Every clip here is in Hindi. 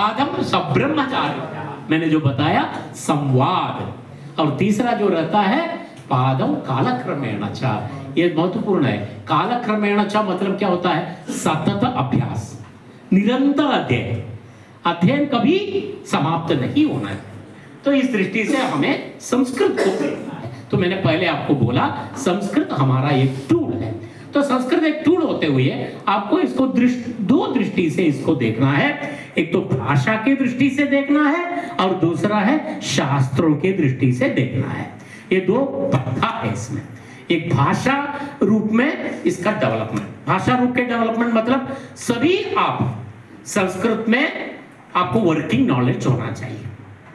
संवादम सब्रह्मचार्य, मैंने जो बताया संवाद। और तीसरा जो रहता है पादम कालक्रमेण च, ये महत्वपूर्ण है। कालक्रमेण च मतलब क्या होता है? सतत अभ्यास, निरंतर अध्ययन, अध्ययन कभी समाप्त नहीं होना है। तो इस दृष्टि से हमें संस्कृत को देखना है। तो मैंने पहले आपको बोला संस्कृत हमारा एक टूल है। तो संस्कृत एक टूल होते हुए आपको इसको दो दृष्टि से इसको देखना है। एक तो भाषा की दृष्टि से देखना है और दूसरा है शास्त्रों की दृष्टि से देखना है। ये दो पक्का है इसमें। एक भाषा रूप में इसका डेवलपमेंट, भाषा रूप के डेवलपमेंट मतलब सभी आप संस्कृत में आपको वर्किंग नॉलेज होना चाहिए।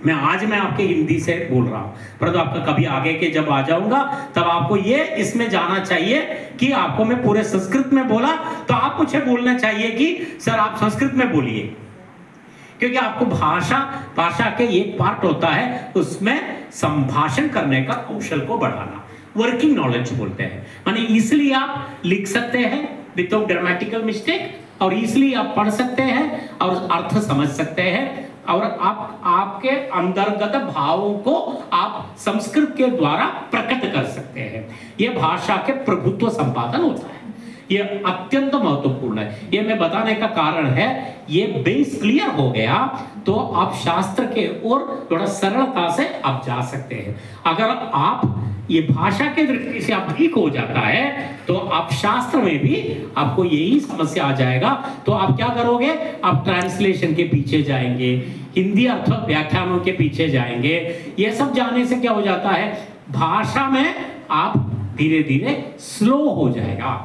मैं आपके हिंदी से बोल रहा हूं, परंतु आपका कभी आगे के जब आ जाऊंगा तब आपको ये इसमें जाना चाहिए कि आपको मैं पूरे संस्कृत में बोला तो आप मुझे बोलना चाहिए कि सर आप संस्कृत में बोलिए, क्योंकि आपको भाषा के एक पार्ट होता है उसमें संभाषण करने का कौशल को बढ़ाना, वर्किंग नॉलेज बोलते हैं। माने इसलिए आप लिख सकते हैं विदाउट ग्रामेटिकल मिस्टेक, और इसलिए आप पढ़ सकते हैं और अर्थ समझ सकते हैं, और आपके अंतर्गत भावों को आप संस्कृत के द्वारा प्रकट कर सकते हैं। यह भाषा के प्रभुत्व संपादन होता है। यह अत्यंत महत्वपूर्ण है। यह मैं बताने का कारण है, यह बेस क्लियर हो गया तो आप शास्त्र के ओर थोड़ा सरलता से आप जा सकते हैं। अगर आप ये भाषा के दृष्टि से आप ठीक हो जाता है तो आप शास्त्र में भी आपको यही समस्या आ जाएगा। तो आप क्या करोगे? आप ट्रांसलेशन के पीछे जाएंगे, हिंदी अर्थ व्याख्यानों के पीछे जाएंगे। ये सब जाने से क्या हो जाता है, भाषा में आप धीरे धीरे स्लो हो जाएगा।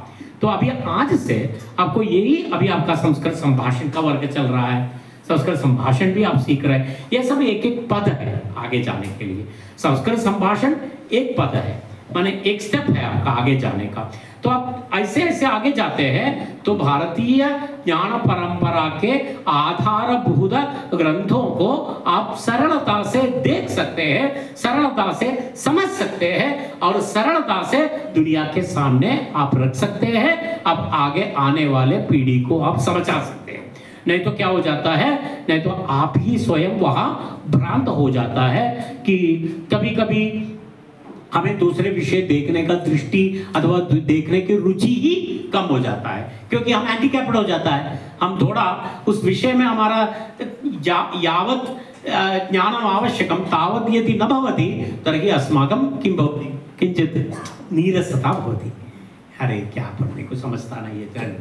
तो अभी आज से आपको यही, अभी आपका संस्कृत संभाषण का वर्ग चल रहा है, संस्कृत संभाषण भी आप सीख रहे हैं। ये सब एक एक पद है आगे जाने के लिए। संस्कृत संभाषण एक पद है, माने एक स्टेप है आपका आगे जाने का। तो आप ऐसे ऐसे आगे जाते हैं तो भारतीय ज्ञान परंपरा के आधारभूत ग्रंथों को आप सरलता से देख सकते हैं, सरलता से समझ सकते हैं और सरलता से दुनिया के सामने आप रख सकते हैं। अब आगे आने वाले पीढ़ी को आप समझा सकते हैं। नहीं तो क्या हो जाता है, नहीं तो आप ही स्वयं वहां भ्रांत हो जाता है कि कभी कभी हमें दूसरे विषय देखने का दृष्टि अथवा देखने की रुचि ही कम हो जाता है, क्योंकि हम हैंडीकैप्ड हो जाता है। हम थोड़ा उस विषय में हमारा यावत ज्ञानम आवश्यकम तावत यदि न भवति तर्हि अस्माकं किं भवति, किंचित नीरसता भवति। अरे क्या पढ़ने को समझता नहीं है,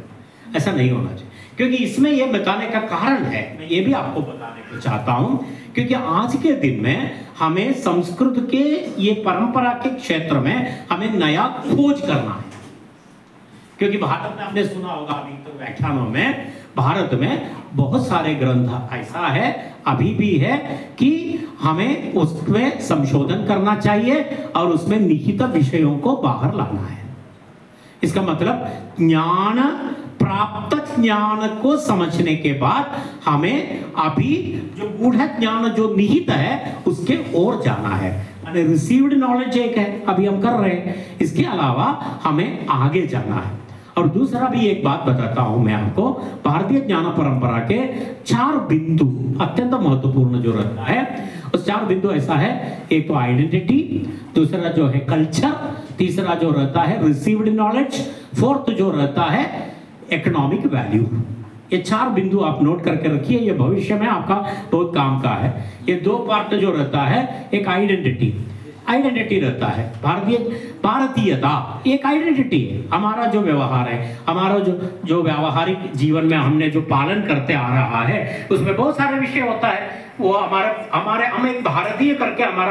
ऐसा नहीं होना चाहिए। क्योंकि इसमें यह बताने का कारण है, मैं ये भी आपको बताने को चाहता हूं, क्योंकि आज के दिन में हमें संस्कृत के ये परंपरा के क्षेत्र में हमें नया खोज करना है। क्योंकि भारत में आपने सुना होगा अभी तो व्याख्यानों में, भारत में बहुत सारे ग्रंथ ऐसा है अभी भी है कि हमें उसमें संशोधन करना चाहिए और उसमें निहित विषयों को बाहर लाना है। इसका मतलब ज्ञान, प्राप्त ज्ञान को समझने के बाद हमें अभी जो गूढ़ ज्ञान जो निहित है उसके ओर जाना है। माने रिसीव्ड नॉलेज एक है, अभी हम कर रहे हैं, इसके अलावा हमें आगे जाना है। और दूसरा भी एक बात बताता हूं मैं आपको, भारतीय ज्ञान परंपरा के 4 बिंदु अत्यंत महत्वपूर्ण जो रहता है, उस 4 बिंदु ऐसा है। एक तो आइडेंटिटी, दूसरा जो है कल्चर, तीसरा जो रहता है रिसीव्ड नॉलेज, फोर्थ जो रहता है इकोनॉमिक वैल्यू। ये 4 बिंदु आप नोट करके रखिए, ये भविष्य में आपका बहुत काम का है। ये 2 पार्ट जो रहता है, एक आइडेंटिटी रहता है, भारतीयता एक आइडेंटिटी है। हमारा जो व्यवहार है, हमारा जो व्यावहारिक जीवन में हमने जो पालन करते आ रहा है, उसमें बहुत सारे विषय होता है। वो हमारे हम एक भारतीय करके हमारा